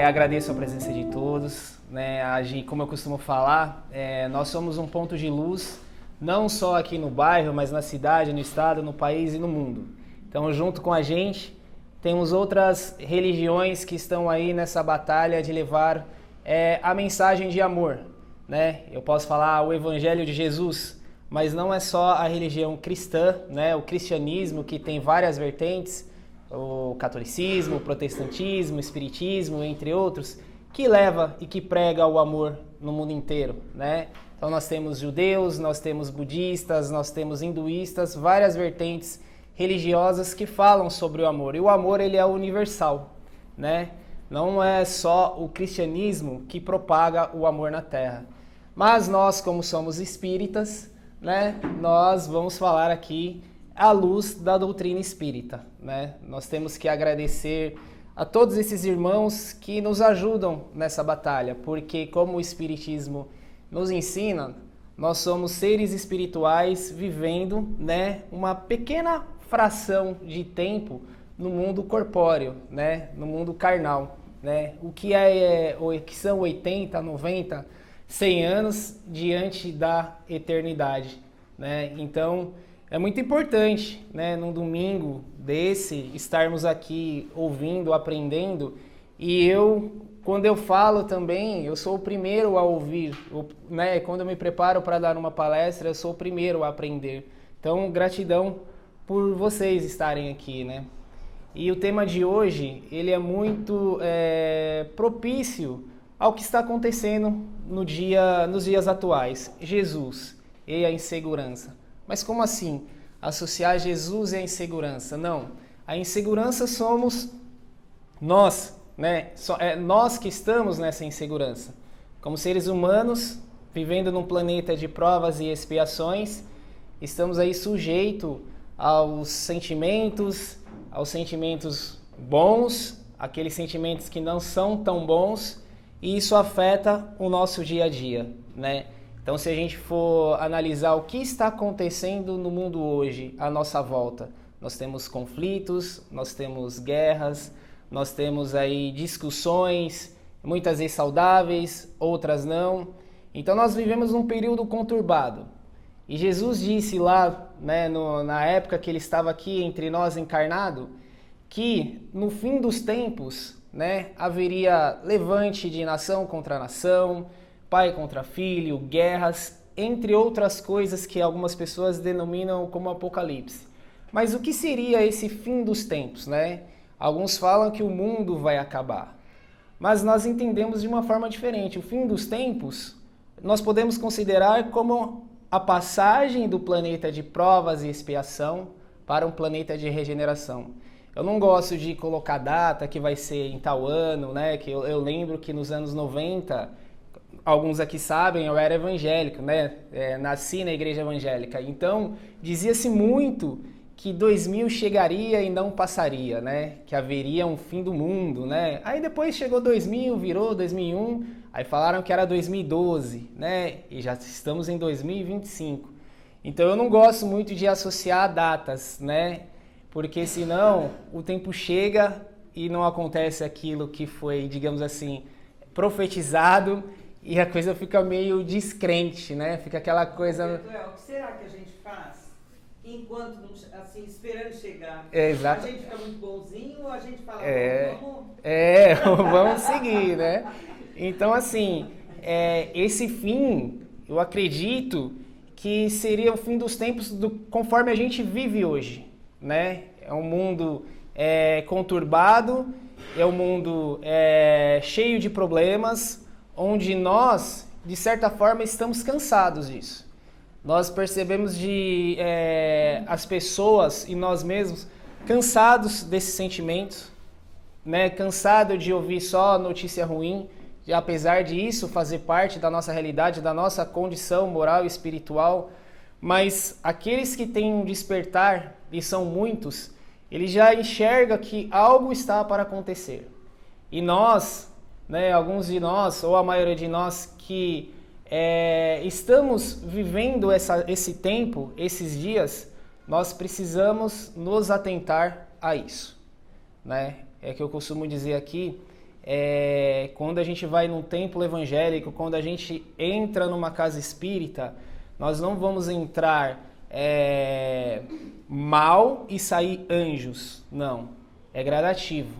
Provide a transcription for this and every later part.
Agradeço a presença de todos, né? Como eu costumo falar, nós somos um ponto de luz, não só aqui no bairro, mas na cidade, no estado, no país e no mundo. Então, junto com a gente, temos outras religiões que estão aí nessa batalha de levar a mensagem de amor, né? Eu posso falar o Evangelho de Jesus, mas não é só a religião cristã, né? O cristianismo, que tem várias vertentes, o catolicismo, o protestantismo, o espiritismo, entre outros, que leva e que prega o amor no mundo inteiro, né? Então nós temos judeus, nós temos budistas, nós temos hinduístas, várias vertentes religiosas que falam sobre o amor. E o amor, ele é universal, né? Não é só o cristianismo que propaga o amor na Terra. Mas nós, como somos espíritas, né, nós vamos falar aqui à luz da doutrina espírita, né? Nós temos que agradecer a todos esses irmãos que nos ajudam nessa batalha, porque como o espiritismo nos ensina, nós somos seres espirituais vivendo, né, uma pequena fração de tempo no mundo corpóreo, né, no mundo carnal, né? O que são 80, 90, 100 anos diante da eternidade, né? Então, é muito importante, né, num domingo desse, estarmos aqui ouvindo, aprendendo. E quando eu falo também, eu sou o primeiro a ouvir, né? Quando eu me preparo para dar uma palestra, eu sou o primeiro a aprender. Então, gratidão por vocês estarem aqui, né? E o tema de hoje, ele é muito propício ao que está acontecendo nos dias atuais. Jesus e a insegurança. Mas como assim? Associar Jesus e a insegurança? Não. A insegurança somos nós, né? Nós que estamos nessa insegurança. Como seres humanos, vivendo num planeta de provas e expiações, estamos aí sujeitos aos sentimentos bons, aqueles sentimentos que não são tão bons, e isso afeta o nosso dia a dia, né? Então, se a gente for analisar o que está acontecendo no mundo hoje, à nossa volta, nós temos conflitos, nós temos guerras, nós temos aí discussões, muitas vezes saudáveis, outras não. Então, nós vivemos um período conturbado. E Jesus disse lá, né, na época que ele estava aqui entre nós encarnado, que no fim dos tempos, né, haveria levante de nação contra nação, pai contra filho, guerras, entre outras coisas que algumas pessoas denominam como apocalipse. Mas o que seria esse fim dos tempos, né? Alguns falam que o mundo vai acabar. Mas nós entendemos de uma forma diferente. O fim dos tempos, nós podemos considerar como a passagem do planeta de provas e expiação para um planeta de regeneração. Eu não gosto de colocar data que vai ser em tal ano, né? Que eu lembro que nos anos 90... Alguns aqui sabem, eu era evangélico, né? Nasci na igreja evangélica. Então, dizia-se muito que 2000 chegaria e não passaria, né? Que haveria um fim do mundo, né? Aí depois chegou 2000, virou 2001, aí falaram que era 2012, né? E já estamos em 2025. Então, eu não gosto muito de associar datas, né? Porque senão o tempo chega e não acontece aquilo que foi, digamos assim, profetizado. E a coisa fica meio descrente, né? Fica aquela coisa... O que será que a gente faz enquanto, assim, esperando chegar? Exato. A gente fica muito bonzinho ou a gente fala, vamos... vamos seguir, né? Então, assim, esse fim, eu acredito que seria o fim dos tempos conforme a gente vive hoje, né? É um mundo conturbado, é um mundo cheio de problemas, onde nós, de certa forma, estamos cansados disso. Nós percebemos as pessoas e nós mesmos cansados desses sentimentos, né? Cansado de ouvir só notícia ruim, e apesar disso fazer parte da nossa realidade, da nossa condição moral e espiritual, mas aqueles que têm um despertar, e são muitos, eles já enxergam que algo está para acontecer. E nós, né, alguns de nós, ou a maioria de nós que estamos vivendo esse tempo, esses dias, nós precisamos nos atentar a isso, né? É que eu costumo dizer aqui, quando a gente vai num templo evangélico, quando a gente entra numa casa espírita, nós não vamos entrar mal e sair anjos. Não, é gradativo,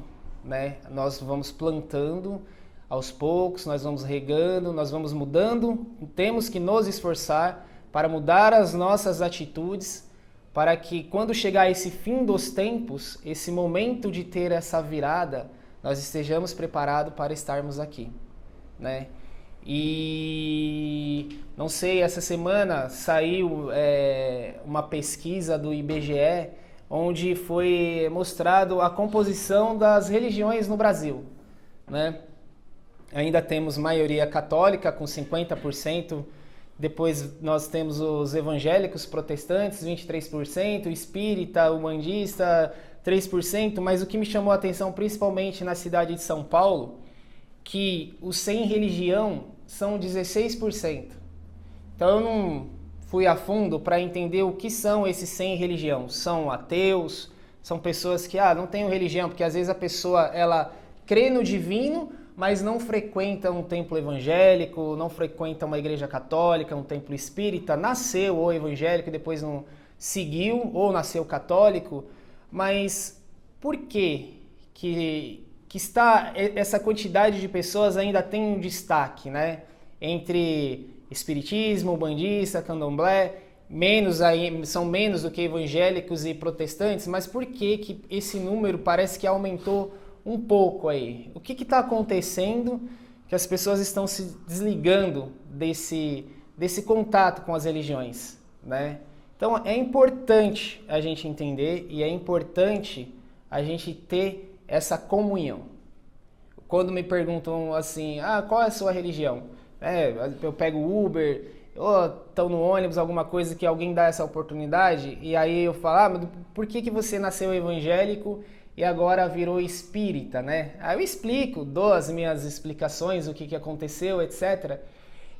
né? Nós vamos plantando aos poucos, nós vamos regando, nós vamos mudando, temos que nos esforçar para mudar as nossas atitudes, para que quando chegar esse fim dos tempos, esse momento de ter essa virada, nós estejamos preparados para estarmos aqui, né? E não sei, essa semana saiu uma pesquisa do IBGE, onde foi mostrado a composição das religiões no Brasil, né? Ainda temos maioria católica com 50%, depois nós temos os evangélicos protestantes, 23%, espírita, umbandista, 3%, mas o que me chamou a atenção principalmente na cidade de São Paulo, que os sem religião são 16%. Então eu não fui a fundo para entender o que são esses sem religião. São ateus, são pessoas que não têm religião, porque às vezes a pessoa ela crê no divino, mas não frequenta um templo evangélico, não frequenta uma igreja católica, um templo espírita, nasceu ou evangélico e depois não seguiu, ou nasceu católico, mas por que está essa quantidade de pessoas ainda tem um destaque, né? Entre espiritismo, umbandista, candomblé, são menos do que evangélicos e protestantes, mas por que esse número parece que aumentou um pouco aí? O que está acontecendo que as pessoas estão se desligando desse contato com as religiões, né? Então é importante a gente entender e é importante a gente ter essa comunhão. Quando me perguntam assim, qual é a sua religião? Eu pego Uber, ou estão no ônibus, alguma coisa que alguém dá essa oportunidade, e aí eu falo, mas por que você nasceu evangélico e agora virou espírita, né? Aí eu explico, dou as minhas explicações, o que aconteceu, etc.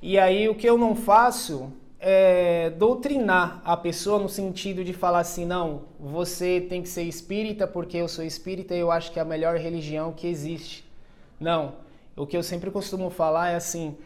E aí o que eu não faço é doutrinar a pessoa no sentido de falar assim, não, você tem que ser espírita porque eu sou espírita e eu acho que é a melhor religião que existe. Não, o que eu sempre costumo falar é assim,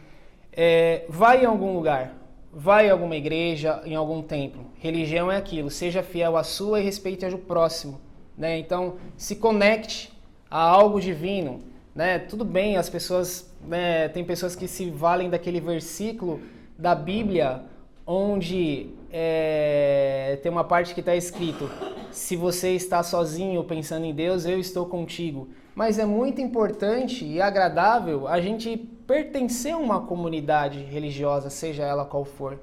vai em algum lugar, vai em alguma igreja, em algum templo. Religião é aquilo, seja fiel à sua e respeite ao próximo, né? Então, se conecte a algo divino, né? Tudo bem, as pessoas, né, tem pessoas que se valem daquele versículo da Bíblia, onde tem uma parte que está escrito, se você está sozinho pensando em Deus, eu estou contigo. Mas é muito importante e agradável a gente pertencer a uma comunidade religiosa, seja ela qual for.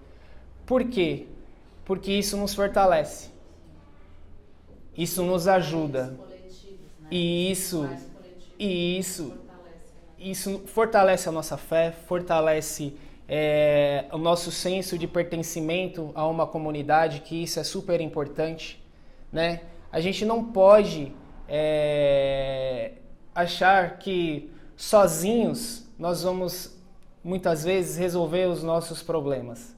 Por quê? Porque isso nos fortalece. Isso nos ajuda. E isso fortalece a nossa fé, fortalece o nosso senso de pertencimento a uma comunidade, que isso é super importante, né? A gente não pode achar que sozinhos nós vamos muitas vezes resolver os nossos problemas.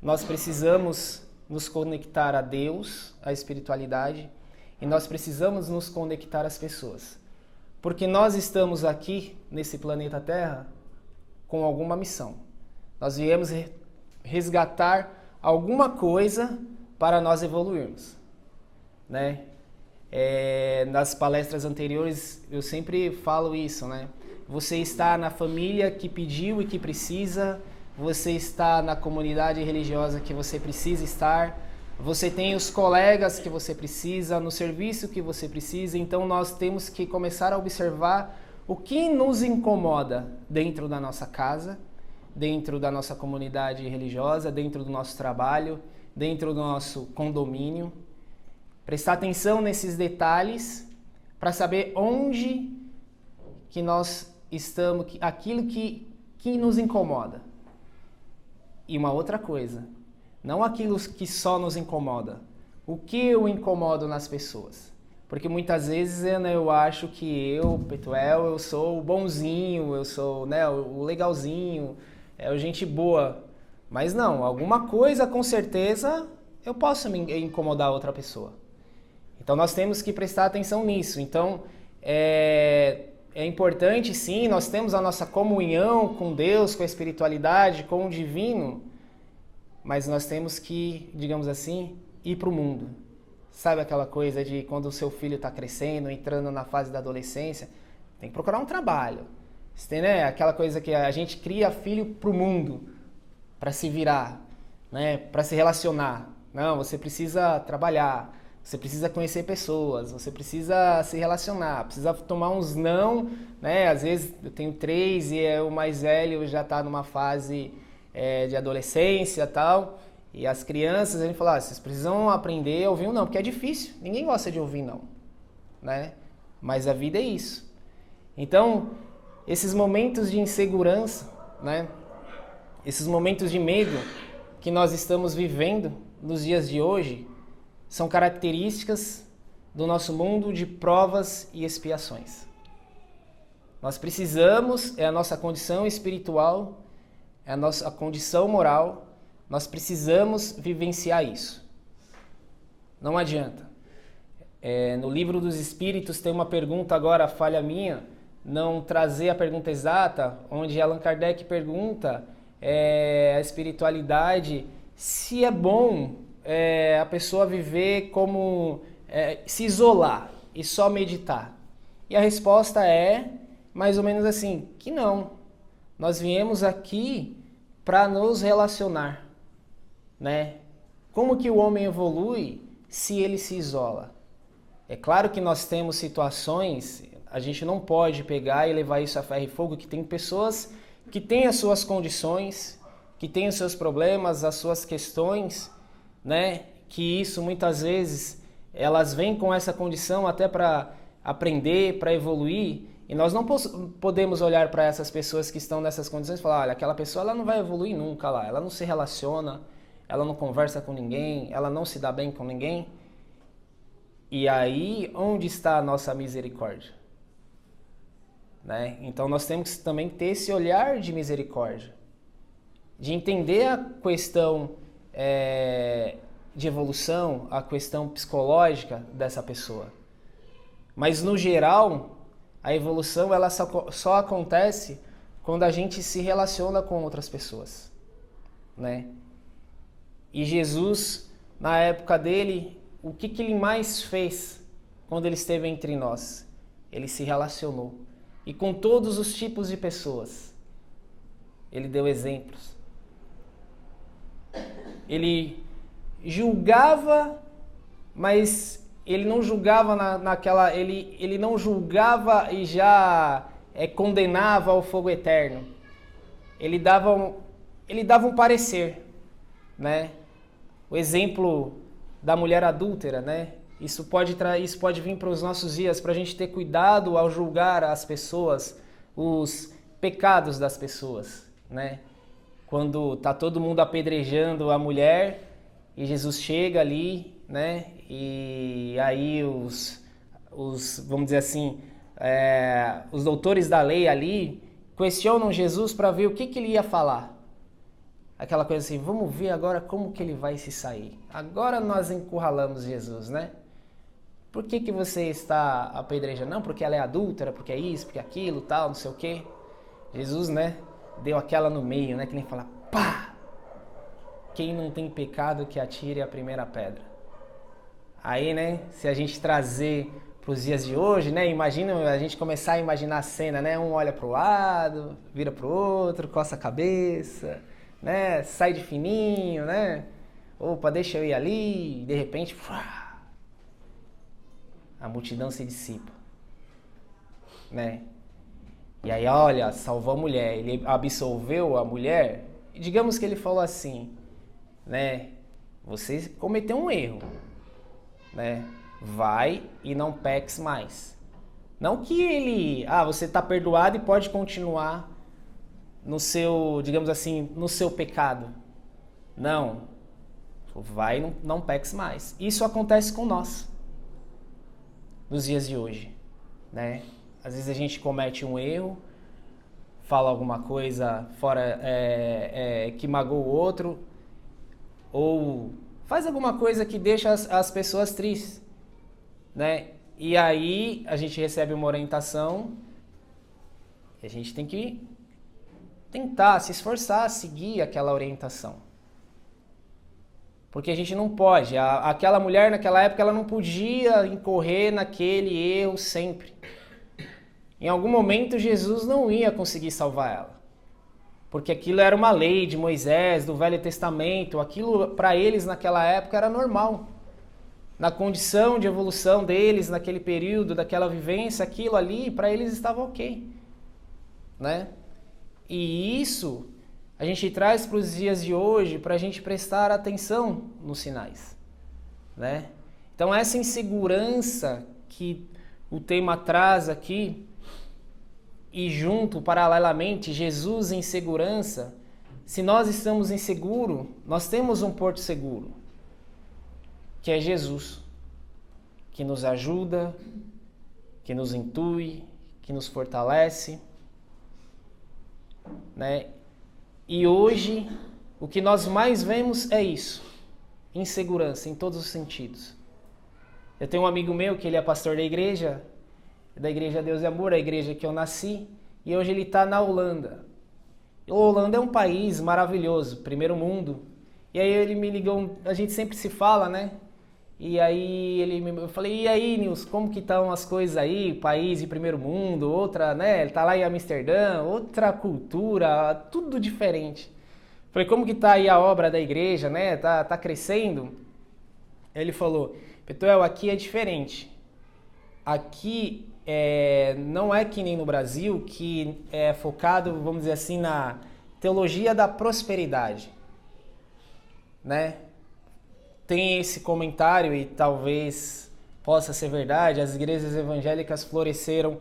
Nós precisamos nos conectar a Deus, à espiritualidade, e nós precisamos nos conectar às pessoas. Porque nós estamos aqui, nesse planeta Terra, com alguma missão. Nós viemos resgatar alguma coisa para nós evoluirmos, né? Nas palestras anteriores eu sempre falo isso, né? Você está na família que pediu e que precisa, você está na comunidade religiosa que você precisa estar, você tem os colegas que você precisa, no serviço que você precisa, então nós temos que começar a observar o que nos incomoda dentro da nossa casa, dentro da nossa comunidade religiosa, dentro do nosso trabalho, dentro do nosso condomínio. Prestar atenção nesses detalhes para saber onde que nós estamos, aquilo que nos incomoda. E uma outra coisa, não aquilo que só nos incomoda, o que eu incomodo nas pessoas. Porque muitas vezes eu acho que eu, Petuel, eu sou o bonzinho, eu sou, né, o legalzinho, o gente boa. Mas não, alguma coisa com certeza eu posso me incomodar a outra pessoa. Então nós temos que prestar atenção nisso. Então, é importante sim, nós temos a nossa comunhão com Deus, com a espiritualidade, com o divino, mas nós temos que, digamos assim, ir para o mundo. Sabe aquela coisa de quando o seu filho está crescendo, entrando na fase da adolescência, tem que procurar um trabalho. Você tem, né? Aquela coisa que a gente cria filho para o mundo, para se virar, né? Para se relacionar. Não, você precisa trabalhar, você precisa conhecer pessoas, você precisa se relacionar, precisa tomar uns não, né? Às vezes eu tenho 3 e o mais velho já está numa fase de adolescência e tal. E as crianças, a gente fala, vocês precisam aprender a ouvir um não, porque é difícil, ninguém gosta de ouvir não, né? Mas a vida é isso. Então, esses momentos de insegurança, né? Esses momentos de medo que nós estamos vivendo nos dias de hoje são características do nosso mundo de provas e expiações. Nós precisamos, é a nossa condição espiritual, é a nossa condição moral, nós precisamos vivenciar isso. Não adianta. No Livro dos Espíritos tem uma pergunta agora, falha minha, não trazer a pergunta exata, onde Allan Kardec pergunta a espiritualidade, se é bom a pessoa viver como se isolar e só meditar. E a resposta é mais ou menos assim, que não. Nós viemos aqui para nos relacionar, né? Como que o homem evolui se ele se isola? É claro que nós temos situações, a gente não pode pegar e levar isso a ferro e fogo, que tem pessoas que têm as suas condições, que têm os seus problemas, as suas questões, né? Que isso muitas vezes elas vêm com essa condição até para aprender, para evoluir, e nós não podemos olhar para essas pessoas que estão nessas condições e falar, olha, aquela pessoa ela não vai evoluir nunca lá, ela não se relaciona, ela não conversa com ninguém, ela não se dá bem com ninguém. E aí, onde está a nossa misericórdia? Né? Então nós temos que também ter esse olhar de misericórdia, de entender a questão de evolução, a questão psicológica dessa pessoa. Mas no geral, a evolução ela só acontece quando a gente se relaciona com outras pessoas, né? E Jesus, na época dele, o que ele mais fez quando ele esteve entre nós? Ele se relacionou. E com todos os tipos de pessoas. Ele deu exemplos. Ele julgava, mas ele não julgava naquela... Ele não julgava e já condenava ao fogo eterno. Ele dava um parecer, né? O exemplo da mulher adúltera, né? Isso pode vir para os nossos dias, para a gente ter cuidado ao julgar as pessoas, os pecados das pessoas, né? Quando tá todo mundo apedrejando a mulher e Jesus chega ali, né? E aí vamos dizer assim, os doutores da lei ali questionam Jesus para ver o que ele ia falar. Aquela coisa assim, vamos ver agora como que ele vai se sair. Agora nós encurralamos Jesus, né? Por que você está apedrejando? Não, porque ela é adúltera, porque é isso, porque é aquilo, tal, não sei o quê. Jesus, né, deu aquela no meio, né, que nem fala, pá! Quem não tem pecado que atire a primeira pedra. Aí, né, se a gente trazer para os dias de hoje, né, imagina a gente começar a imaginar a cena, né, um olha para o lado, vira para o outro, coça a cabeça, né, sai de fininho, né, opa, deixa eu ir ali, e de repente, a multidão se dissipa, né, e aí, olha, salvou a mulher, ele absolveu a mulher, e digamos que ele falou assim, né, você cometeu um erro, né, vai e não peques mais. Não que ele, você está perdoado e pode continuar no seu, digamos assim, no seu pecado. Não. Vai e não peques mais. Isso acontece com nós nos dias de hoje, né? Às vezes a gente comete um erro, fala alguma coisa fora que magoa o outro, ou faz alguma coisa que deixa as pessoas tristes, né? E aí a gente recebe uma orientação E a gente tem que tentar, se esforçar a seguir aquela orientação. Porque a gente não pode. Aquela mulher naquela época ela não podia incorrer naquele erro sempre. Em algum momento Jesus não ia conseguir salvar ela. Porque aquilo era uma lei de Moisés, do Velho Testamento. Aquilo para eles naquela época era normal. Na condição de evolução deles, naquele período, daquela vivência, aquilo ali para eles estava ok. Né? E isso a gente traz para os dias de hoje para a gente prestar atenção nos sinais. Né? Então essa insegurança que o tema traz aqui, e junto, paralelamente, Jesus em segurança, se nós estamos inseguros, nós temos um porto seguro, que é Jesus, que nos ajuda, que nos intui, que nos fortalece. Né? E hoje, o que nós mais vemos é isso, insegurança em todos os sentidos. Eu tenho um amigo meu que ele é pastor da igreja Deus e Amor, a igreja que eu nasci, e hoje ele está na Holanda. A Holanda é um país maravilhoso, primeiro mundo. E aí ele me ligou, a gente sempre se fala, né? E aí eu falei, e aí, Nils, como que estão as coisas aí? País de primeiro mundo, outra, né? Ele tá lá em Amsterdã, outra cultura, tudo diferente. Falei, como que tá aí a obra da igreja, né? Tá crescendo? Ele falou, Petuel, aqui é diferente. Aqui não é que nem no Brasil, que é focado, vamos dizer assim, na teologia da prosperidade, né? Tem esse comentário e talvez possa ser verdade, as igrejas evangélicas floresceram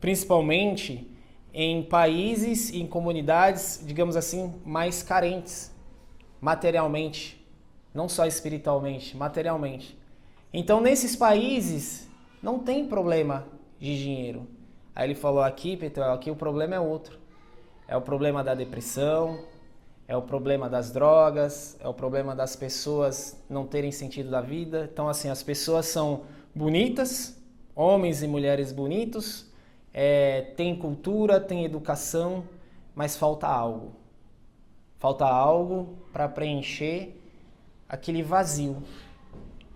principalmente em países e em comunidades, digamos assim, mais carentes materialmente, não só espiritualmente, materialmente. Então, nesses países não tem problema de dinheiro. Aí ele falou aqui, Petuel, aqui o problema é outro. É o problema da depressão, é o problema das drogas, é o problema das pessoas não terem sentido da vida. Então, assim, as pessoas são bonitas, homens e mulheres bonitos, tem cultura, tem educação, mas falta algo. Falta algo para preencher aquele vazio.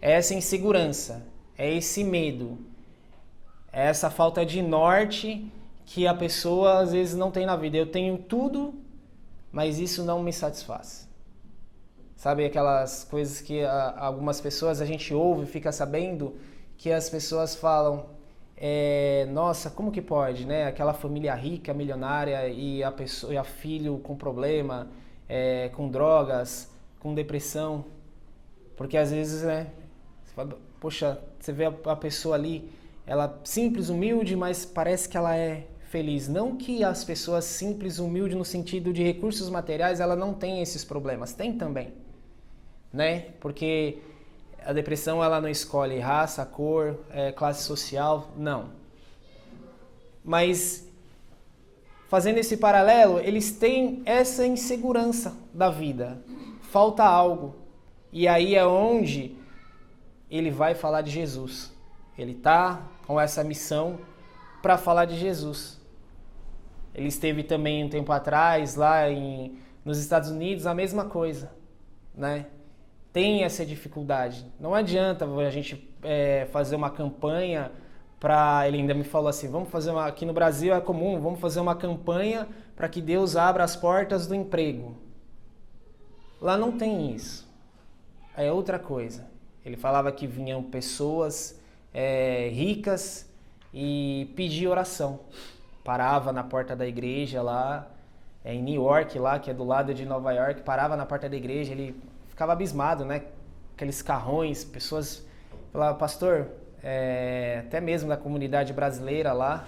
É essa insegurança, é esse medo, é essa falta de norte que a pessoa às vezes não tem na vida. Eu tenho tudo, mas isso não me satisfaz. Sabe aquelas coisas que algumas pessoas a gente ouve e fica sabendo que as pessoas falam, nossa, como que pode, né? Aquela família rica, milionária e a pessoa, e a filho com problema, com drogas, com depressão. Porque às vezes, né? Você fala, poxa, você vê a pessoa ali, ela simples, humilde, mas parece que ela é feliz. Não que as pessoas simples, humildes no sentido de recursos materiais, ela não tem esses problemas. Tem também, né? Porque a depressão, ela não escolhe raça, cor, classe social, não. Mas, fazendo esse paralelo, eles têm essa insegurança da vida. Falta algo. E aí é onde ele vai falar de Jesus. Ele está com essa missão para falar de Jesus. Ele esteve também um tempo atrás lá nos Estados Unidos, a mesma coisa, né? Tem essa dificuldade. Não adianta a gente fazer uma campanha para... Ele ainda me falou assim, vamos fazer aqui no Brasil é comum, vamos fazer uma campanha para que Deus abra as portas do emprego. Lá não tem isso. É outra coisa. Ele falava que vinham pessoas ricas e pediam oração. Parava na porta da igreja lá, em New York, lá, que é do lado de Nova York, parava na porta da igreja, ele ficava abismado, né? Aqueles carrões, pessoas falavam, pastor, até mesmo da comunidade brasileira lá,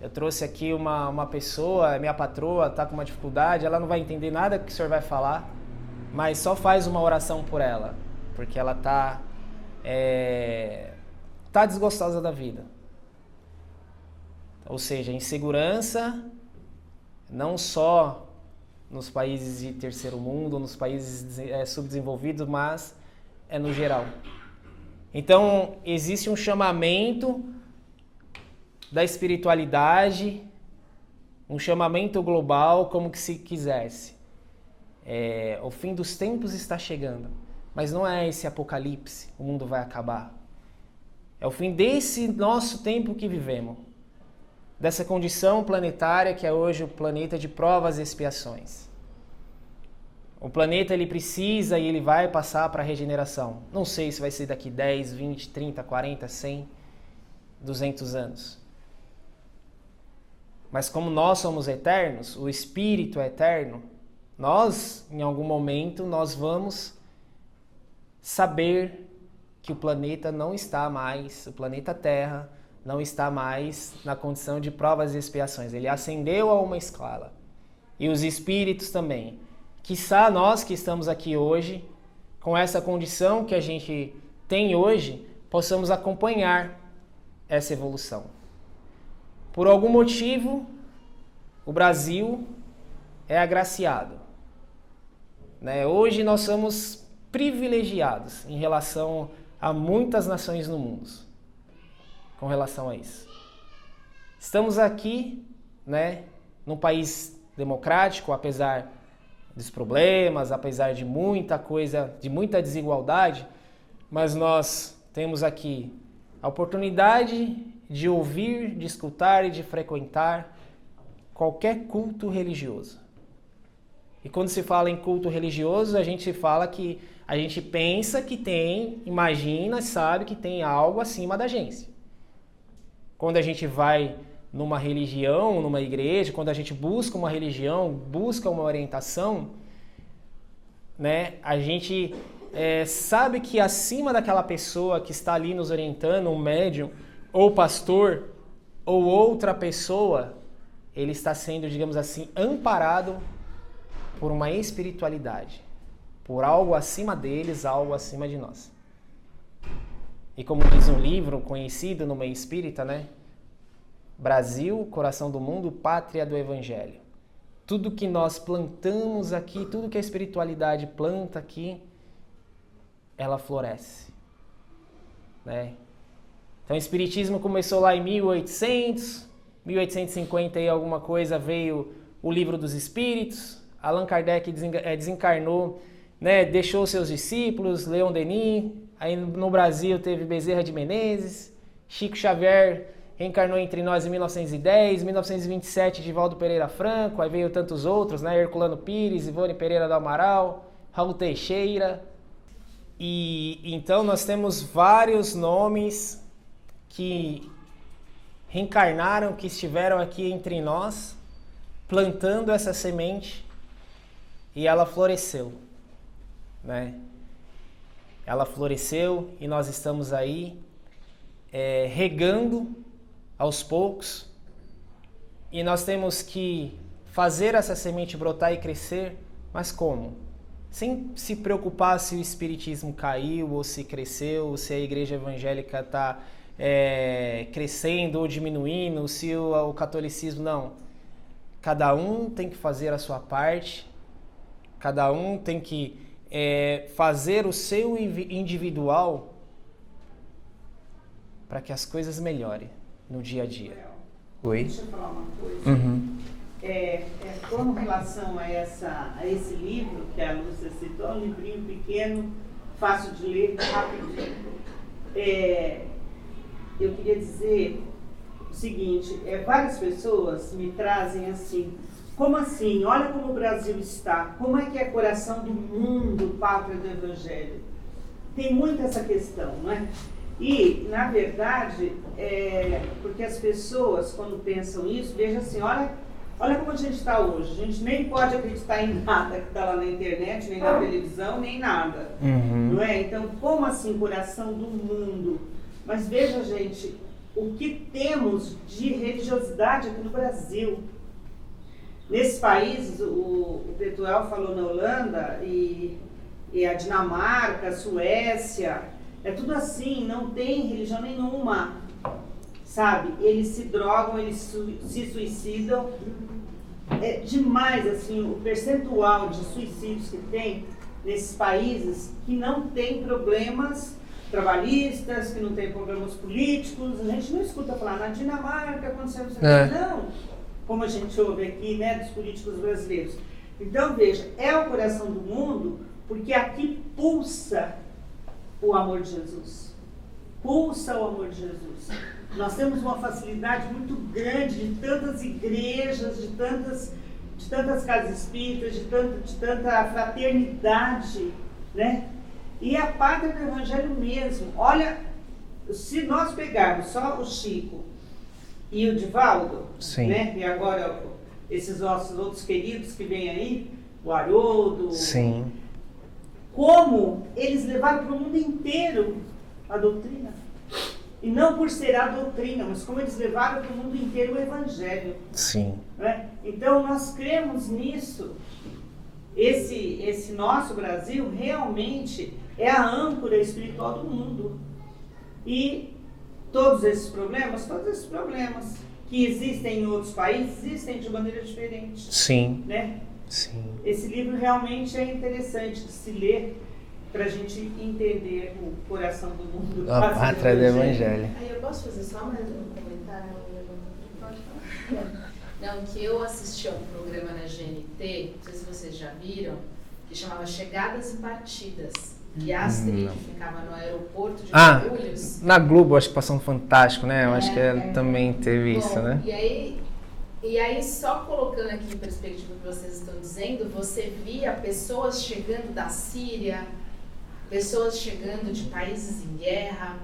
eu trouxe aqui uma pessoa, minha patroa está com uma dificuldade, ela não vai entender nada que o senhor vai falar, mas só faz uma oração por ela, porque ela tá desgostosa da vida. Ou seja, insegurança não só nos países de terceiro mundo, nos países subdesenvolvidos, mas no geral. Então, existe um chamamento da espiritualidade um chamamento global, como que se quisesse. O fim dos tempos está chegando, mas não é esse apocalipse, o mundo vai acabar. É o fim desse nosso tempo que vivemos, dessa condição planetária que é hoje o planeta de provas e expiações. O planeta ele precisa e ele vai passar para a regeneração. Não sei se vai ser daqui 10, 20, 30, 40, 100, 200 anos. Mas como nós somos eternos, o Espírito é eterno, nós, em algum momento, nós vamos saber que o planeta não está mais, o planeta Terra não está mais na condição de provas e expiações. Ele ascendeu a uma escala. E os espíritos também. Quiçá nós que estamos aqui hoje, com essa condição que a gente tem hoje, possamos acompanhar essa evolução. Por algum motivo, o Brasil é agraciado. Hoje nós somos privilegiados em relação a muitas nações no mundo, com relação a isso. Estamos aqui, num país democrático, apesar dos problemas, apesar de muita coisa, de muita desigualdade, mas nós temos aqui a oportunidade de ouvir, de escutar e de frequentar qualquer culto religioso. E quando se fala em culto religioso, a gente fala que a gente pensa que tem, imagina, sabe que tem algo acima da gente. Quando a gente vai numa religião, numa igreja, quando a gente busca uma religião, busca uma orientação, a gente sabe que acima daquela pessoa que está ali nos orientando, um médium, ou pastor, ou outra pessoa, ele está sendo, digamos assim, amparado por uma espiritualidade, por algo acima deles, algo acima de nós. E como diz um livro conhecido no meio espírita, Brasil, coração do mundo, pátria do evangelho. Tudo que nós plantamos aqui, tudo que a espiritualidade planta aqui, ela floresce. Então o espiritismo começou lá em 1800, 1850 e alguma coisa veio o Livro dos Espíritos, Allan Kardec desencarnou, deixou seus discípulos, Leon Denis, aí no Brasil teve Bezerra de Menezes, Chico Xavier reencarnou entre nós em 1910, 1927 Divaldo Pereira Franco, aí veio tantos outros, Herculano Pires, Ivone Pereira do Amaral, Raul Teixeira. E então nós temos vários nomes que reencarnaram, que estiveram aqui entre nós, plantando essa semente e ela floresceu, Ela floresceu e nós estamos aí regando aos poucos, e nós temos que fazer essa semente brotar e crescer, mas como? Sem se preocupar se o espiritismo caiu ou se cresceu, ou se a igreja evangélica está crescendo ou diminuindo, se o catolicismo, não. Cada um tem que fazer a sua parte, cada um tem que fazer o seu individual para que as coisas melhorem no dia a dia. Oi? Deixa eu falar uma coisa. Com relação a esse livro que a Lúcia citou, um livrinho pequeno, fácil de ler, rapidinho. Eu queria dizer o seguinte, várias pessoas me trazem assim, como assim? Olha como o Brasil está, como é que é coração do mundo, pátria do Evangelho? Tem muito essa questão, não é? E, na verdade, porque as pessoas, quando pensam isso, vejam assim, olha como a gente está hoje. A gente nem pode acreditar em nada que está lá na internet, nem na televisão, nem nada. Não é? Então, como assim, coração do mundo? Mas veja, gente, o que temos de religiosidade aqui no Brasil. Nesses países, o Petuel falou na Holanda, e a Dinamarca, a Suécia, é tudo assim, não tem religião nenhuma, sabe? Eles se drogam, eles se suicidam. É demais, assim, o percentual de suicídios que tem nesses países que não tem problemas trabalhistas, que não tem problemas políticos. A gente não escuta falar na Dinamarca, aconteceu isso aqui. Não. como a gente ouve aqui, né, dos políticos brasileiros. Então, veja, é o coração do mundo porque aqui pulsa o amor de Jesus. Pulsa o amor de Jesus. Nós temos uma facilidade muito grande de tantas igrejas, de tantas casas espíritas, de tanta fraternidade, né? E a pátria do Evangelho mesmo. Olha, se nós pegarmos só o Chico e o Divaldo, né? E agora esses nossos outros queridos que vêm aí, o Haroldo, sim, como eles levaram para o mundo inteiro a doutrina. E não por ser a doutrina, mas como eles levaram para o mundo inteiro o Evangelho. Sim. Né? Então nós cremos nisso. Esse nosso Brasil realmente é a âncora espiritual do mundo. E todos esses problemas que existem em outros países, existem de maneira diferente. Sim. Né? Sim. Esse livro realmente é interessante de se ler para a gente entender o coração do mundo. A pátria do Evangelho. Aí eu posso fazer só mais um comentário? Pode falar. Não, que eu assisti a um programa na GNT, não sei se vocês já viram, que chamava Chegadas e Partidas. E a Astrid ficava no aeroporto de Guarulhos. Na Globo, acho que passou um Fantástico, né? Eu acho que ela também teve isso, né? E aí, só colocando aqui em perspectiva o que vocês estão dizendo, você via pessoas chegando da Síria, pessoas chegando de países em guerra,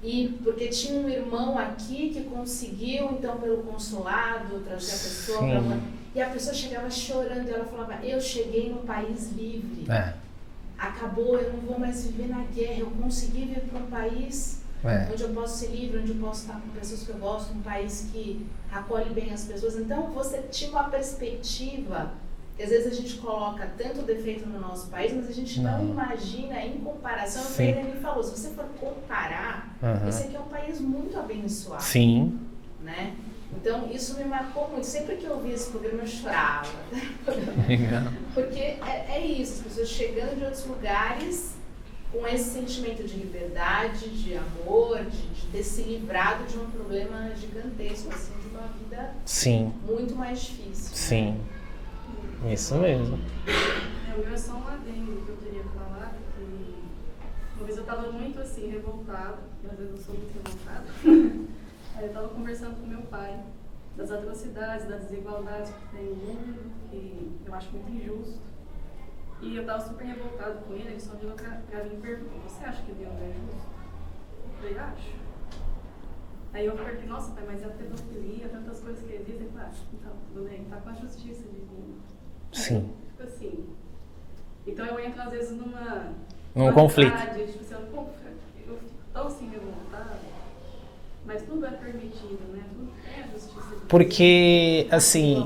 e porque tinha um irmão aqui que conseguiu, então, pelo consulado, trazer a pessoa para uma... E a pessoa chegava chorando, e ela falava, eu cheguei num país livre. Acabou, eu não vou mais viver na guerra, eu consegui vir para um país onde eu posso ser livre, onde eu posso estar com pessoas que eu gosto, um país que acolhe bem as pessoas. Então, você tinha uma perspectiva, que às vezes a gente coloca tanto defeito no nosso país, mas a gente não imagina em comparação. O que ele me falou, se você for comparar, esse aqui é um país muito abençoado. Sim. Né? Então, isso me marcou muito. Sempre que eu ouvia esse programa, eu chorava. Porque é isso, as pessoas chegando de outros lugares com esse sentimento de liberdade, de amor, de ter se livrado de um problema gigantesco, assim, de uma vida muito mais difícil. Sim, né? Isso mesmo. O meu é só um adendo que eu queria falar, que uma vez eu estava muito assim, revoltada, às vezes eu sou muito revoltada. Aí eu estava conversando com meu pai das atrocidades, das desigualdades que tem no mundo, que eu acho muito injusto. E eu estava super revoltada com ele só virou pra mim e perguntou, você acha que Deus é justo? Eu falei, acho. Aí eu perguntei, nossa pai, mas é a pedofilia, tantas coisas que existem. Ele falou, então, tudo bem, tá com a justiça divina. Sim. Tipo assim, então eu entro às vezes num conflito. Tipo assim, eu fico tão assim revoltada. Mas tudo é permitido, né? Tudo tem a justiça. Porque, assim...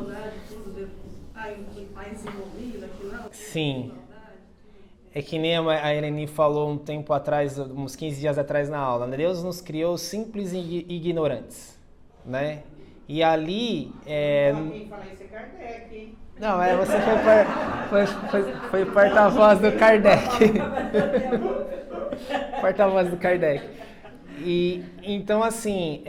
Sim. É que nem a Irene falou um tempo atrás, uns 15 dias atrás na aula, né? Deus nos criou simples e ignorantes, né? E ali... Alguém fala isso é Kardec, hein? Não, você foi porta-voz do Kardec. Porta-voz do Kardec. E então, assim,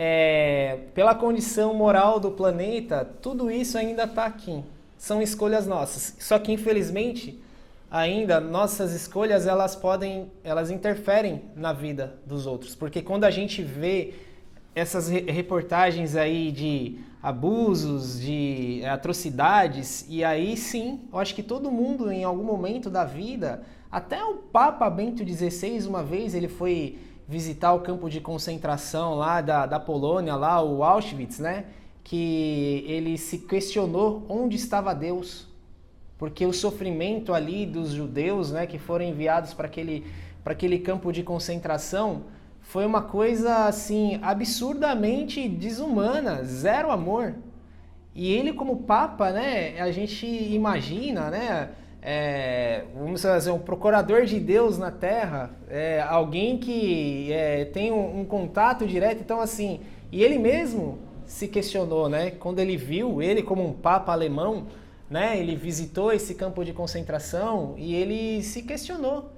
pela condição moral do planeta, tudo isso ainda está aqui. São escolhas nossas. Só que, infelizmente, ainda nossas escolhas, elas interferem na vida dos outros. Porque quando a gente vê essas reportagens aí de abusos, de atrocidades, e aí sim, eu acho que todo mundo, em algum momento da vida, até o Papa Bento XVI, uma vez, ele foi visitar o campo de concentração lá da Polônia, lá o Auschwitz, né? Que ele se questionou onde estava Deus, porque o sofrimento ali dos judeus, né, que foram enviados para aquele campo de concentração, foi uma coisa assim absurdamente desumana, zero amor. E ele como Papa, né, a gente imagina, né, vamos dizer, um procurador de Deus na Terra, alguém que tem um contato direto, então assim, e ele mesmo se questionou, né, quando ele viu, ele como um Papa alemão, né, ele visitou esse campo de concentração e ele se questionou,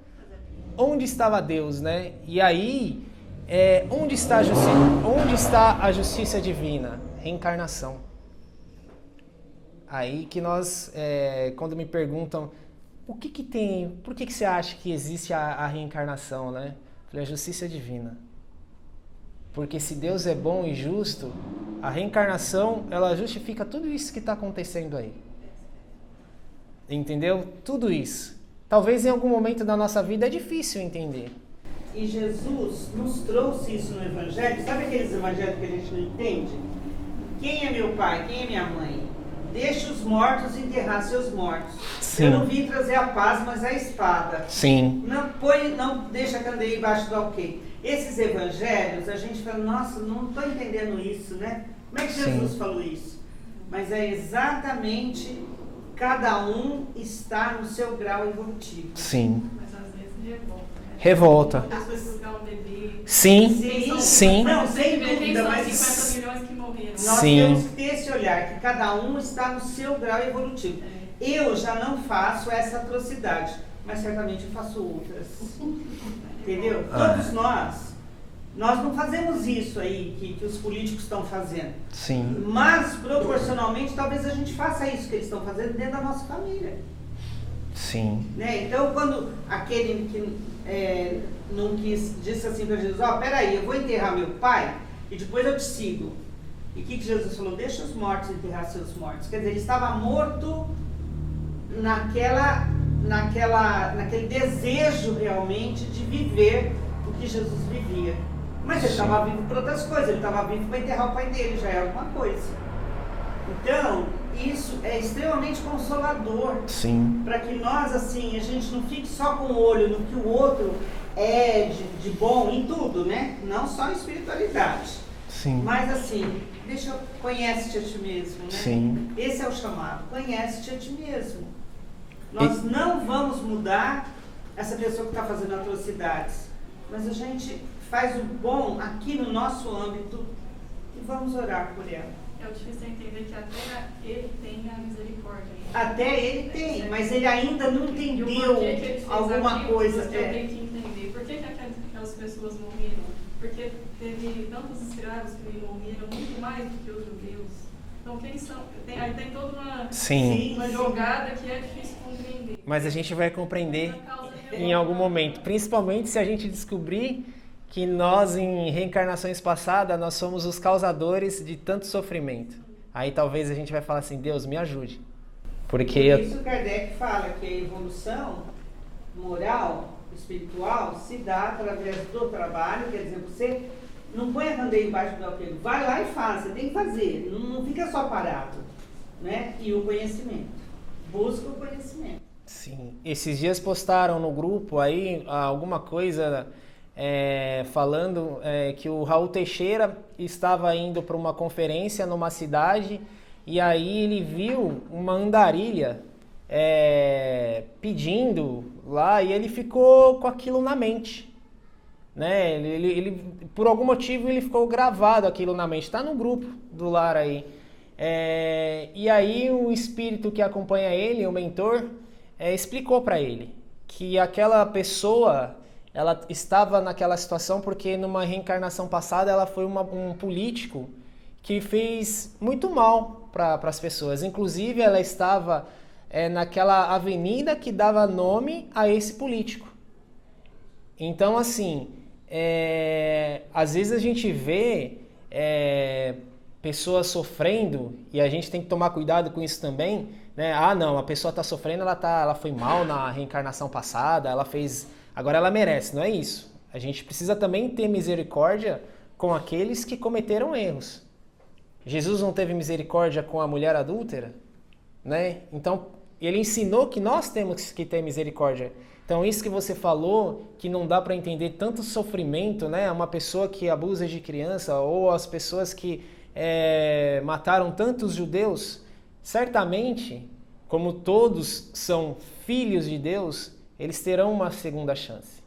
onde estava Deus, né, e aí, onde está a justiça divina? Reencarnação. Aí que nós, quando me perguntam, por que você acha que existe a reencarnação, né? Eu falei, a justiça divina. Porque se Deus é bom e justo, a reencarnação, ela justifica tudo isso que está acontecendo aí. Entendeu? Tudo isso. Talvez em algum momento da nossa vida é difícil entender. E Jesus nos trouxe isso no Evangelho. Sabe aqueles evangelhos que a gente não entende? Quem é meu pai? Quem é minha mãe? Deixe os mortos enterrar seus mortos. Sim. Eu não vim trazer a paz, mas a espada. Sim. Não deixa a candeia embaixo do alqueire. Esses evangelhos, a gente fala, nossa, não estou entendendo isso, né? Como é que Jesus falou isso? Mas é exatamente, cada um está no seu grau evolutivo. Sim. Mas às vezes revolta. Né? Revolta. As pessoas buscar um bebê. Sim. Não, sem Quem dúvida, são mas 50 milhões que morreram? nós temos que ter esse olhar, que cada um está no seu grau evolutivo. Eu já não faço essa atrocidade, mas certamente eu faço outras. Entendeu? Todos nós não fazemos isso aí que os políticos estão fazendo. Sim. Mas, proporcionalmente, talvez a gente faça isso que eles estão fazendo dentro da nossa família. Sim. Né? Então, quando aquele que não quis, disse assim para Jesus, peraí, eu vou enterrar meu pai e depois eu te sigo. E o que Jesus falou? Deixa os mortos enterrar seus mortos. Quer dizer, ele estava morto naquele desejo realmente de viver o que Jesus vivia. Mas ele estava vivo por outras coisas, ele estava vivo para enterrar o pai dele, já é alguma coisa. Então, isso é extremamente consolador. Sim. Para que nós, assim, a gente não fique só com o olho no que o outro é de bom em tudo, né? Não só em espiritualidade. Sim. Mas assim, conhece-te a ti mesmo, né? Sim. Esse é o chamado, conhece-te a ti mesmo. Nós não vamos mudar essa pessoa que está fazendo atrocidades, mas a gente faz o bom aqui no nosso âmbito e vamos orar por ela. É difícil entender que até ele tem a misericórdia. Até ele tem, mas ele ainda não entendeu alguma coisa. Eu tenho que entender. Por que aquelas pessoas morreram? Porque teve tantos escravos que morreram muito mais do que os judeus. Então quem são? Aí tem toda uma jogada que é difícil compreender. Mas a gente vai compreender em algum momento, principalmente se a gente descobrir que nós, em reencarnações passadas, nós somos os causadores de tanto sofrimento. Aí talvez a gente vai falar assim, Deus, me ajude. Porque Por isso Kardec fala que a evolução moral, espiritual, se dá através do trabalho, quer dizer, você não põe a candeia embaixo do alqueire, vai lá e faz, você tem que fazer, não fica só parado, né? E o conhecimento, busca o conhecimento. Sim, esses dias postaram no grupo aí alguma coisa falando que o Raul Teixeira estava indo para uma conferência numa cidade e aí ele viu uma andarilha pedindo lá e ele ficou com aquilo na mente, né? Ele por algum motivo ele ficou gravado aquilo na mente, está no grupo do lar aí. E aí o espírito que acompanha ele, o mentor, explicou para ele que aquela pessoa ela estava naquela situação porque numa reencarnação passada ela foi um político que fez muito mal para as pessoas. Inclusive ela estava naquela avenida que dava nome a esse político. Então assim, às vezes a gente vê pessoas sofrendo e a gente tem que tomar cuidado com isso também, né? Não, a pessoa está sofrendo, ela foi mal na reencarnação passada, agora ela merece, não é isso. A gente precisa também ter misericórdia com aqueles que cometeram erros. Jesus não teve misericórdia com a mulher adúltera, né? Então, ele ensinou que nós temos que ter misericórdia. Então, isso que você falou, que não dá para entender tanto sofrimento, né? Uma pessoa que abusa de criança ou as pessoas que mataram tantos judeus, certamente, como todos são filhos de Deus, eles terão uma segunda chance.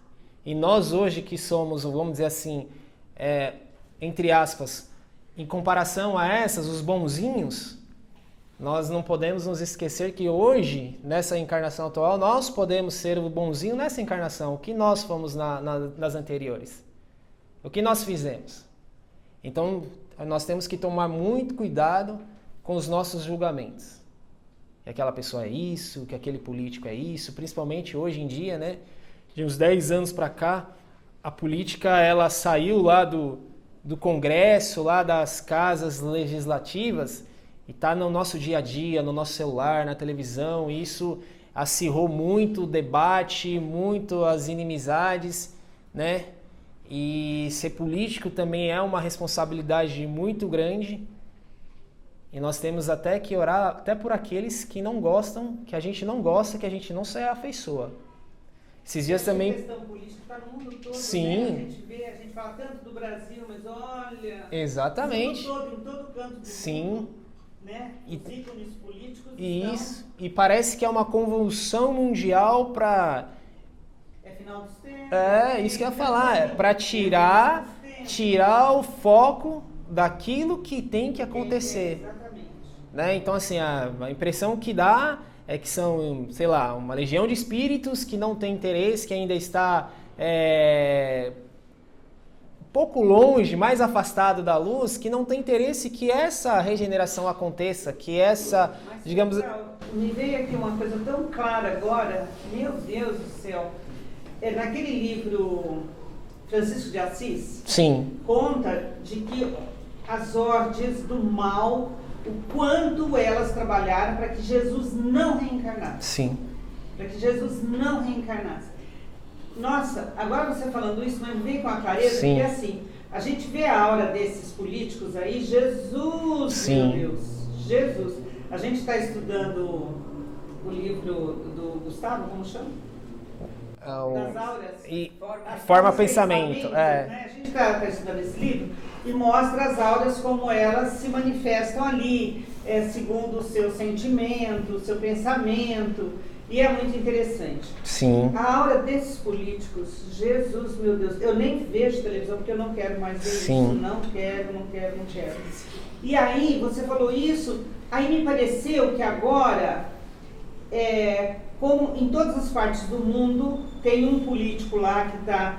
E nós hoje que somos, vamos dizer assim, entre aspas, em comparação a os bonzinhos, nós não podemos nos esquecer que hoje, nessa encarnação atual, nós podemos ser o bonzinho nessa encarnação. O que nós fomos nas anteriores? O que nós fizemos? Então, nós temos que tomar muito cuidado com os nossos julgamentos. que aquela pessoa é isso, que aquele político é isso, principalmente hoje em dia, né? De uns 10 anos para cá, a política ela saiu lá do Congresso, lá das casas legislativas e está no nosso dia a dia, no nosso celular, na televisão, e isso acirrou muito o debate, muito as inimizades, né? E ser político também é uma responsabilidade muito grande. E nós temos até que orar até por aqueles que não gostam, que a gente não gosta, que a gente não se afeiçoa. Esses dias também... A questão política está no mundo todo, sim. Né? A gente fala tanto do Brasil, mas olha... Exatamente. No mundo todo, em todo canto do sim. mundo, né? Os ícones políticos isso. E parece que é uma convulsão mundial para... É final dos tempos. É, isso que eu ia falar. É para tirar o foco daquilo que tem que acontecer. Exatamente. Né? Então, assim, a impressão que dá é que são, sei lá, uma legião de espíritos que não tem interesse, que ainda está um pouco longe, mais afastado da luz, que não tem interesse que essa regeneração aconteça, que essa, mas, digamos... Me veio aqui uma coisa tão clara agora, meu Deus do céu, naquele livro Francisco de Assis, sim. conta de que as ordens do mal, o quanto elas trabalharam para que Jesus não reencarnasse. Sim. Para que Jesus não reencarnasse. Nossa, agora você falando isso, mas vem com a clareza, sim. que assim, a gente vê a aura desses políticos aí, Jesus, sim. meu Deus, Jesus. A gente está estudando o livro do Gustavo, como chama? Das auras. E forma pensamento. Né? A gente está estudando esse livro e mostra as auras como elas se manifestam ali, segundo o seu sentimento, o seu pensamento, e é muito interessante. Sim. A aura desses políticos, Jesus, meu Deus, eu nem vejo televisão porque eu não quero mais ver sim. isso, não quero. E aí, você falou isso, aí me pareceu que agora, como em todas as partes do mundo, tem um político lá que está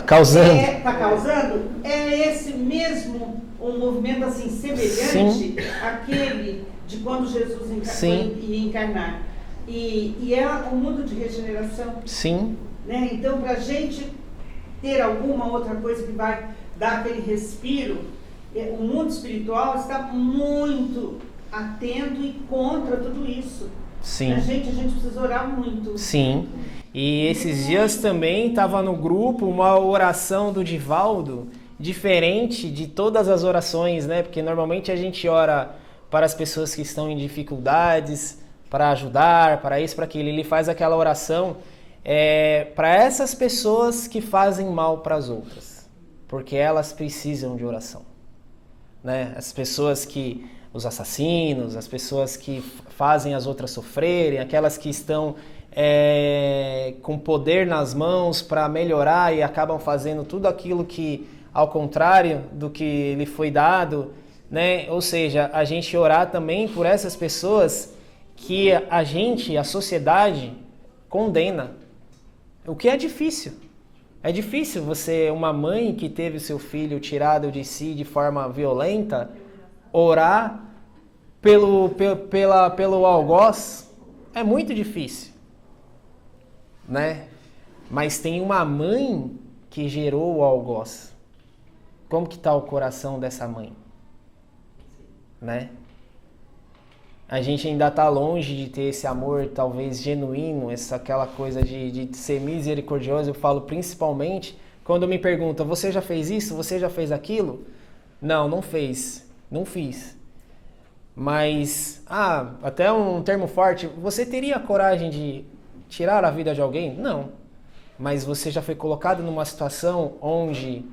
causando. Tá causando. É esse mesmo, um movimento assim semelhante àquele de quando Jesus ia encarnar. E é um mundo de regeneração. Sim. Né? Então, para a gente ter alguma outra coisa que vai dar aquele respiro, o mundo espiritual está muito atento e contra tudo isso. Sim. A gente precisa orar muito. Sim. E esses dias também estava no grupo uma oração do Divaldo, diferente de todas as orações, né? Porque normalmente a gente ora para as pessoas que estão em dificuldades, para ajudar, para isso, para aquilo. Ele faz aquela oração para essas pessoas que fazem mal para as outras, porque elas precisam de oração. Né? As pessoas que... os assassinos, as pessoas que fazem as outras sofrerem, aquelas que estão com poder nas mãos para melhorar e acabam fazendo tudo aquilo que, ao contrário do que lhe foi dado, né? Ou seja, a gente orar também por essas pessoas que a sociedade condena, o que é difícil. É difícil você, uma mãe que teve seu filho tirado de si de forma violenta, orar pelo algoz. É muito difícil, né? Mas tem uma mãe que gerou o algoz. Como que está o coração dessa mãe? Né? A gente ainda está longe de ter esse amor talvez genuíno, aquela coisa de ser misericordioso. Eu falo principalmente quando me perguntam, você já fez isso? Você já fez aquilo? Não fez. Não fiz. Mas, até um termo forte, você teria coragem de tirar a vida de alguém? Não. Mas você já foi colocado numa situação onde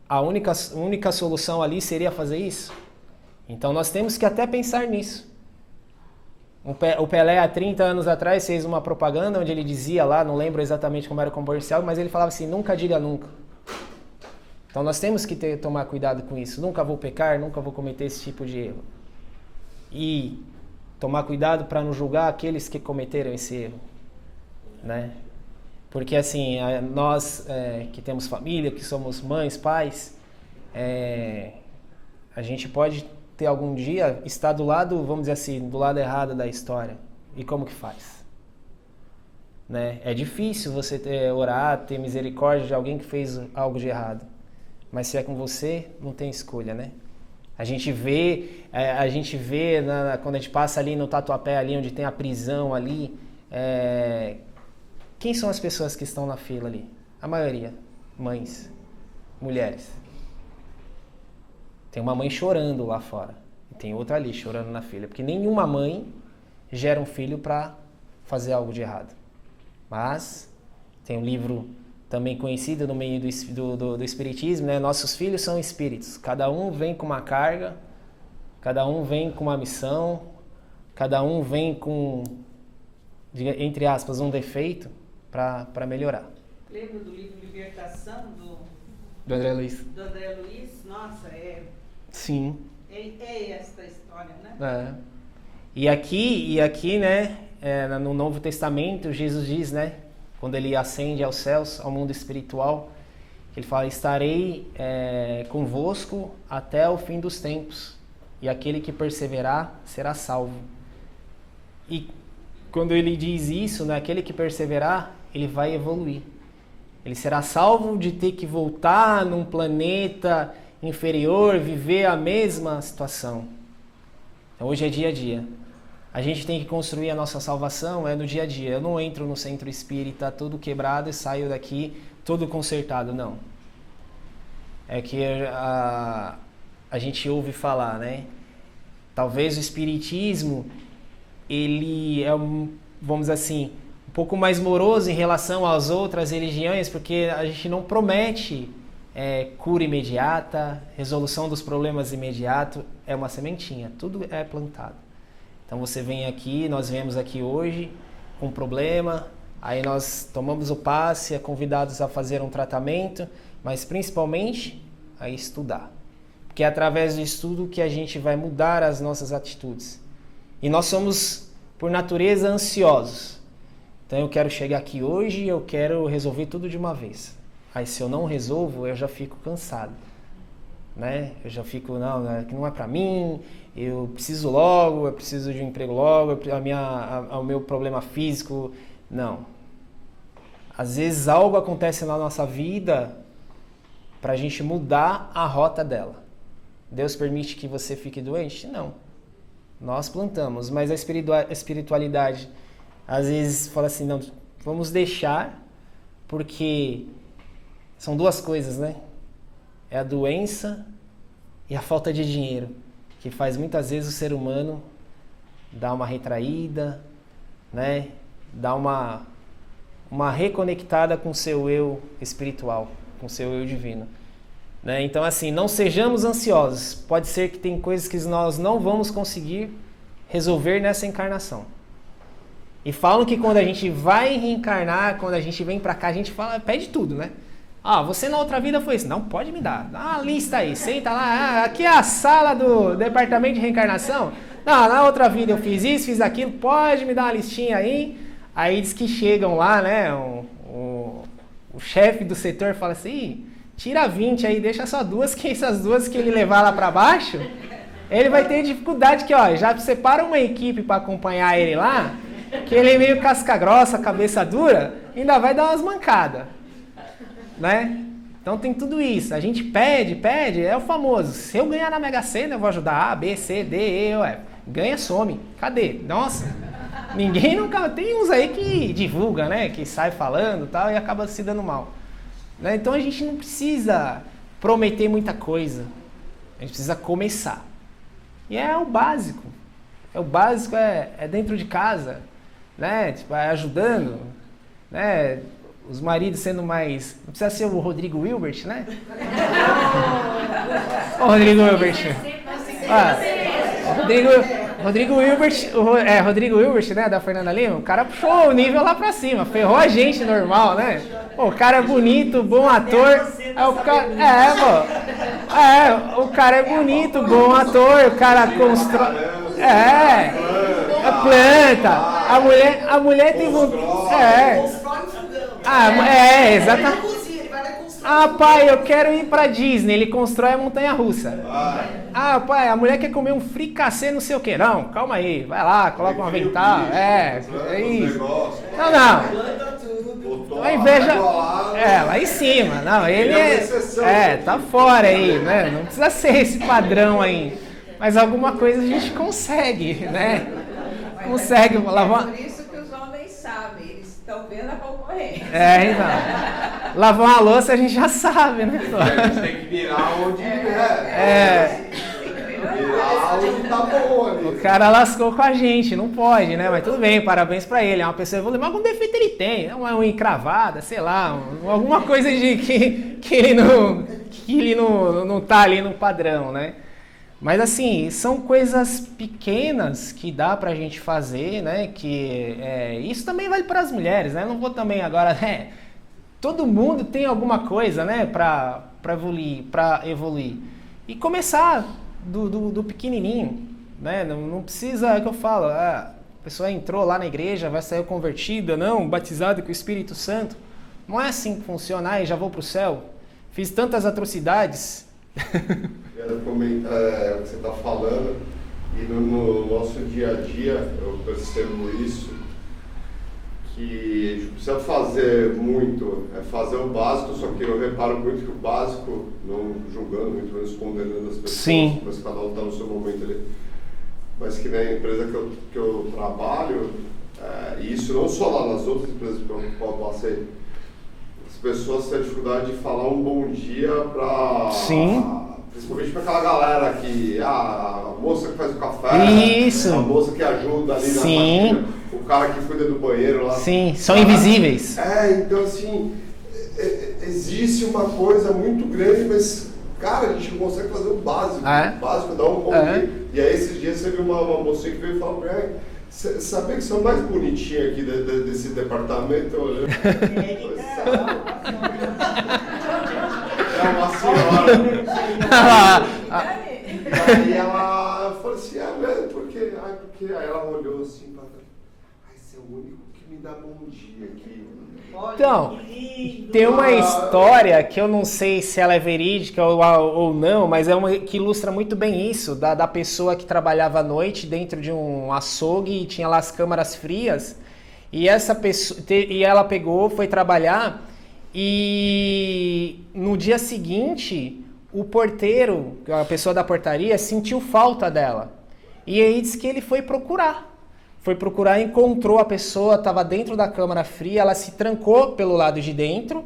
a única solução ali seria fazer isso? Então nós temos que até pensar nisso. O Pelé, há 30 anos atrás, fez uma propaganda onde ele dizia lá, não lembro exatamente como era o comercial, mas ele falava assim, nunca diga nunca. Então nós temos que tomar cuidado com isso. Nunca vou pecar, nunca vou cometer esse tipo de erro. E tomar cuidado para não julgar aqueles que cometeram esse erro. Né? Porque assim, nós que temos família, que somos mães, pais, a gente pode ter algum dia, está do lado, vamos dizer assim, do lado errado da história. E como que faz? Né? É difícil você orar, ter misericórdia de alguém que fez algo de errado. Mas se é com você, não tem escolha, né? A gente vê quando a gente passa ali no Tatuapé, ali onde tem a prisão ali, quem são as pessoas que estão na fila ali? A maioria, mães, mulheres. Tem uma mãe chorando lá fora e tem outra ali chorando na fila, porque nenhuma mãe gera um filho para fazer algo de errado. Mas tem um livro também conhecido no meio do espiritismo, né? Nossos filhos são espíritos. Cada um vem com uma carga, cada um vem com uma missão, cada um vem com, entre aspas, um defeito para melhorar. Lembra do livro Libertação do André Luiz? Do André Luiz? Nossa, Sim. É esta história, né? E aqui, né, no Novo Testamento, Jesus diz, né, quando ele ascende aos céus, ao mundo espiritual, ele fala, estarei convosco até o fim dos tempos, e aquele que perseverar será salvo. E quando ele diz isso, né, aquele que perseverar, ele vai evoluir. Ele será salvo de ter que voltar num planeta inferior, viver a mesma situação. Então, hoje é dia a dia. A gente tem que construir a nossa salvação no dia a dia. Eu não entro no centro espírita todo quebrado e saio daqui todo consertado, não. É que a gente ouve falar, né? Talvez o espiritismo, ele é, vamos dizer assim, um pouco mais moroso em relação às outras religiões, porque a gente não promete cura imediata, resolução dos problemas imediato, é uma sementinha, tudo é plantado. Então você vem aqui, nós viemos aqui hoje com um problema, aí nós tomamos o passe, é convidados a fazer um tratamento, mas principalmente a estudar. Porque é através do estudo que a gente vai mudar as nossas atitudes. E nós somos, por natureza, ansiosos. Então eu quero chegar aqui hoje e eu quero resolver tudo de uma vez. Aí se eu não resolvo, eu já fico cansado. Né? Eu já fico, não é pra mim, eu preciso logo, eu preciso de um emprego logo, o meu problema físico. Não. Às vezes algo acontece na nossa vida pra gente mudar a rota dela. Deus permite que você fique doente? Não. Nós plantamos, mas a espiritualidade às vezes fala assim, não, vamos deixar, porque são duas coisas, né? É a doença e a falta de dinheiro, que faz muitas vezes o ser humano dar uma retraída, né? Dar uma reconectada com o seu eu espiritual, com o seu eu divino. Né? Então, assim, não sejamos ansiosos. Pode ser que tem coisas que nós não vamos conseguir resolver nessa encarnação. E falam que quando a gente vai reencarnar, quando a gente vem pra cá, a gente pede tudo, né? Você na outra vida foi isso. Não, pode me dar. Dá uma lista aí. Senta lá. Aqui é a sala do departamento de reencarnação. Não, na outra vida eu fiz isso, fiz aquilo. Pode me dar uma listinha aí. Aí diz que chegam lá, né? O chefe do setor fala assim, tira 20 aí, deixa só duas, que essas duas que ele levar lá pra baixo, ele vai ter dificuldade que, já separa uma equipe pra acompanhar ele lá, que ele é meio casca grossa, cabeça dura, ainda vai dar umas mancadas. Né? Então tem tudo isso. A gente pede, é o famoso. Se eu ganhar na Mega Sena, eu vou ajudar A, B, C, D, E, F. Ganha, some. Cadê? Nossa, ninguém nunca... Tem uns aí que divulga, né? Que sai falando e tal e acaba se dando mal. Né? Então a gente não precisa prometer muita coisa. A gente precisa começar. E é o básico. O básico é dentro de casa. Né? Tipo, é ajudando. Né? Os maridos sendo mais... Não precisa ser o Rodrigo Hilbert, né? Ô, Rodrigo Hilbert. Rodrigo Hilbert, né? Da Fernanda Lima. O cara puxou o nível lá pra cima. Ferrou a gente normal, né? Pô, o cara é bonito, bom ator. O cara é bonito, bom ator. O cara constrói... planta. A mulher tem vontade... exatamente. Ah, pai, eu quero ir pra Disney. Ele constrói a montanha-russa. Ah, pai, a mulher quer comer um fricassê não sei o que. Não, calma aí. Vai lá, coloca um avental. É isso. Não. A inveja... lá em cima. Não, ele tá fora aí, né? Não precisa ser esse padrão aí. Mas alguma coisa a gente consegue, né? Consegue lavar... É por isso que os homens sabem, eles estão vendo a concorrência. Então. Lavar uma louça a gente já sabe, né? A gente tem que virar onde virar onde tá bom ali. O cara lascou com a gente, não pode, né? Mas tudo bem, parabéns pra ele. É uma pessoa evoluída, mas algum defeito ele tem. É uma unha encravada, sei lá, alguma coisa de que ele não tá ali no padrão, né? Mas assim, são coisas pequenas que dá pra gente fazer, né? Isso também vale para as mulheres, né? Eu não vou também agora, todo mundo tem alguma coisa, né? Pra evoluir. E começar do pequenininho, né? Não precisa, é o que eu falo, a pessoa entrou lá na igreja, vai sair convertida, não, batizada com o Espírito Santo. Não é assim que funciona, e já vou pro céu. Fiz tantas atrocidades. Quero comentar o que você está falando, e no nosso dia a dia eu percebo isso, que a gente precisa fazer muito, fazer o básico, só que eu reparo muito que o básico, não julgando muito, não condenando as pessoas, Sim. Mas cada um está no seu momento ali, mas que na empresa que eu trabalho, e isso não só lá nas outras empresas que eu passei, as pessoas têm dificuldade de falar um bom dia para... Sim. Principalmente para aquela galera que, a moça que faz o café, Isso. A moça que ajuda ali na Sim. faxina, o cara que cuida do banheiro lá. Sim, são invisíveis. Então assim, existe uma coisa muito grande, mas, cara, a gente não consegue fazer o básico. O básico dá um bom dia. E aí esses dias você viu uma mocinha que veio e falou pra mim, sabia que são mais bonitinhos aqui desse departamento? Olhando. É uma senhora. Aí ela falou assim, mesmo, porque aí ela olhou assim para esse é o único que me dá bom dia aqui. Então, tem uma história que eu não sei se ela é verídica ou não, mas é uma que ilustra muito bem isso, da pessoa que trabalhava à noite dentro de um açougue e tinha lá as câmaras frias, e essa pessoa, e ela pegou, foi trabalhar, e no dia seguinte o porteiro, a pessoa da portaria, sentiu falta dela. E aí disse que ele foi procurar, encontrou a pessoa, estava dentro da câmara fria, ela se trancou pelo lado de dentro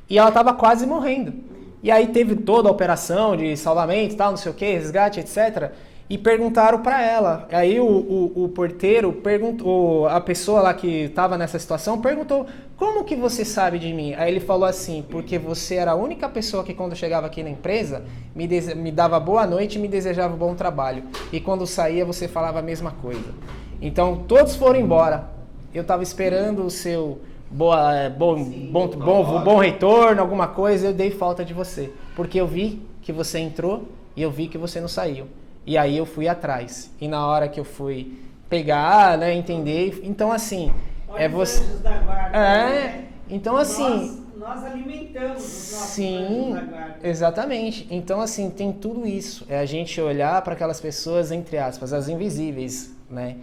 e ela estava quase morrendo. E aí teve toda a operação de salvamento, tal, não sei o que, resgate, etc. E perguntaram para ela. Aí o porteiro perguntou, a pessoa lá que estava nessa situação perguntou, como que você sabe de mim? Aí ele falou assim, porque você era a única pessoa que quando chegava aqui na empresa me dava boa noite e me desejava bom trabalho. E quando saía você falava a mesma coisa. Então todos foram embora. Eu estava esperando o seu bom retorno, alguma coisa, eu dei falta de você. Porque eu vi que você entrou e eu vi que você não saiu. E aí eu fui atrás. E na hora que eu fui pegar, né, entender, então assim, Olha você os anjos da guarda, né? Então assim, nós alimentamos os nossos sim, anjos da guarda. Exatamente. Então assim, tem tudo isso. É a gente olhar para aquelas pessoas, entre aspas, as invisíveis, né?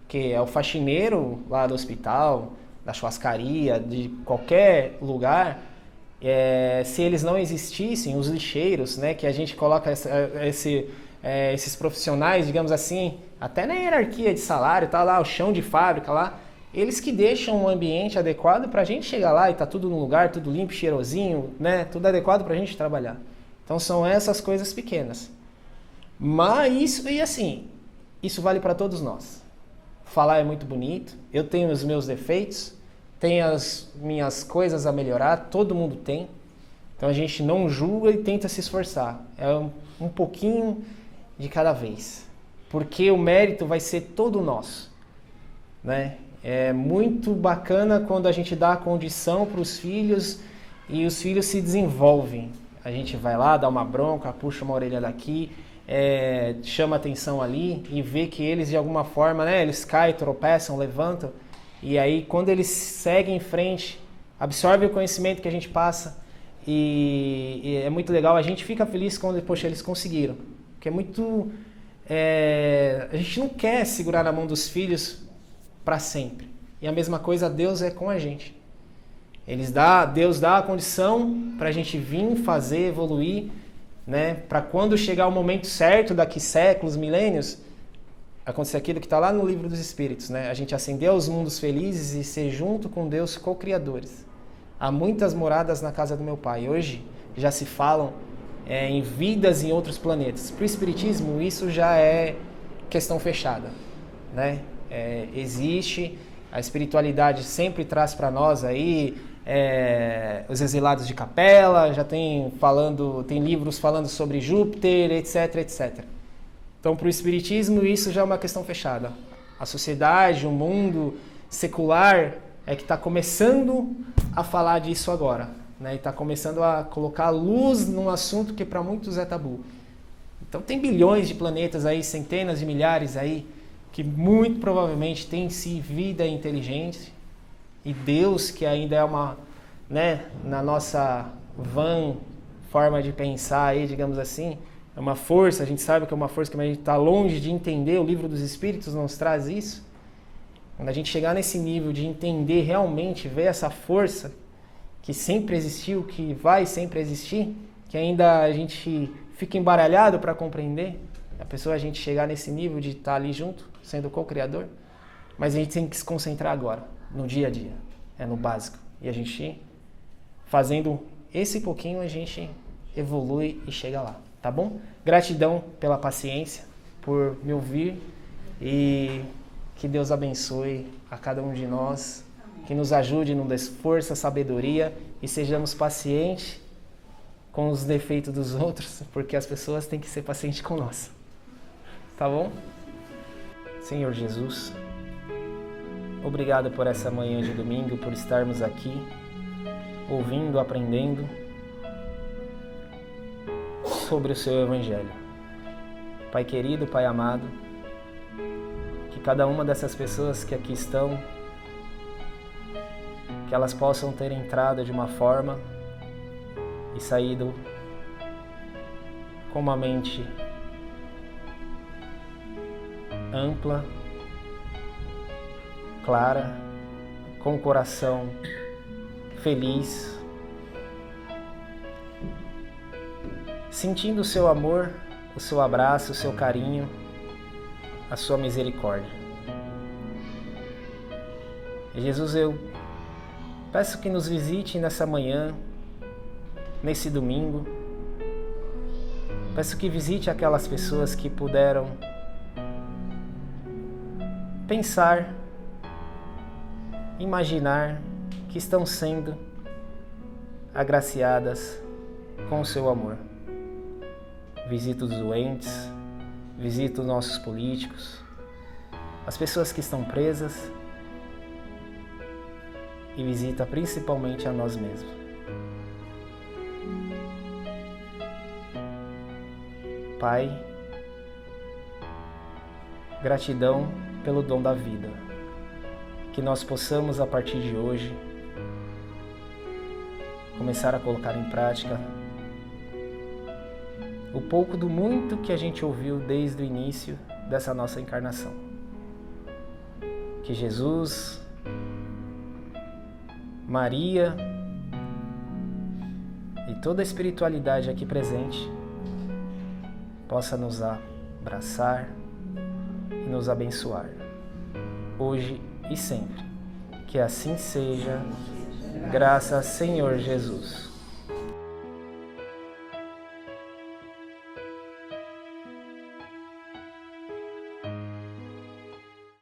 Que é o faxineiro lá do hospital, da churrascaria, de qualquer lugar. Se eles não existissem, os lixeiros, né? Que a gente coloca esses profissionais, digamos assim, até na hierarquia de salário, tá lá o chão de fábrica lá, eles que deixam um ambiente adequado para a gente chegar lá e tá tudo no lugar, tudo limpo, cheirosinho, né? Tudo adequado para a gente trabalhar. Então são essas coisas pequenas. Mas isso vale para todos nós. Falar é muito bonito, eu tenho os meus defeitos, tenho as minhas coisas a melhorar, todo mundo tem. Então a gente não julga e tenta se esforçar. É um pouquinho de cada vez, porque o mérito vai ser todo nosso, né? É muito bacana quando a gente dá a condição para os filhos e os filhos se desenvolvem. A gente vai lá, dá uma bronca, puxa uma orelha daqui, chama atenção ali e vê que eles de alguma forma, né? Eles caem, tropeçam, levantam e aí quando eles seguem em frente, absorvem o conhecimento que a gente passa E é muito legal, a gente fica feliz quando, poxa, eles conseguiram. Porque é muito... a gente não quer segurar na mão dos filhos para sempre. E a mesma coisa Deus é com a gente. Deus dá a condição para a gente vir, fazer, evoluir, né? Para quando chegar o momento certo, daqui séculos, milênios, acontecer aquilo que está lá no Livro dos Espíritos, né? A gente ascender aos mundos felizes e ser junto com Deus co-criadores. Há muitas moradas na casa do meu pai. Hoje já se falam em vidas em outros planetas. Para o Espiritismo isso já é questão fechada, né? Existe, a espiritualidade sempre traz para nós aí os exilados de Capela, já tem livros falando sobre Júpiter, etc, etc. Então, para o Espiritismo, isso já é uma questão fechada. A sociedade, o mundo secular é que está começando a falar disso agora, né? E está começando a colocar luz num assunto que para muitos é tabu. Então, tem bilhões de planetas aí, centenas de milhares aí, que muito provavelmente tem sim vida inteligente. E Deus, que ainda é uma, né, na nossa vã forma de pensar aí, digamos assim, é uma força, a gente sabe que é uma força que a gente está longe de entender, o Livro dos Espíritos nos traz isso. Quando a gente chegar nesse nível de entender realmente, ver essa força que sempre existiu, que vai sempre existir, que ainda a gente fica embaralhado para compreender, a gente chegar nesse nível de estar ali junto, sendo co-criador, mas a gente tem que se concentrar agora, no dia a dia, no básico. E a gente, fazendo esse pouquinho, a gente evolui e chega lá, tá bom? Gratidão pela paciência, por me ouvir e que Deus abençoe a cada um de nós, que nos ajude, nos dê força, sabedoria e sejamos pacientes com os defeitos dos outros, porque as pessoas têm que ser pacientes com nós. Tá bom? Senhor Jesus, obrigado por essa manhã de domingo, por estarmos aqui, ouvindo, aprendendo sobre o Seu Evangelho. Pai querido, Pai amado, que cada uma dessas pessoas que aqui estão, que elas possam ter entrado de uma forma e saído com uma mente ampla, clara, com o coração feliz, sentindo o seu amor, o seu abraço, o seu carinho, a sua misericórdia. Jesus, eu peço que nos visite nessa manhã, nesse domingo. Peço que visite aquelas pessoas que puderam pensar, imaginar que estão sendo agraciadas com o seu amor. Visita os doentes, visita os nossos políticos, as pessoas que estão presas e visita principalmente a nós mesmos. Pai, gratidão pelo dom da vida, que nós possamos a partir de hoje começar a colocar em prática o pouco do muito que a gente ouviu desde o início dessa nossa encarnação. Que Jesus, Maria e toda a espiritualidade aqui presente possa nos abraçar e nos abençoar, hoje e sempre. Que assim seja, graças ao Senhor Jesus.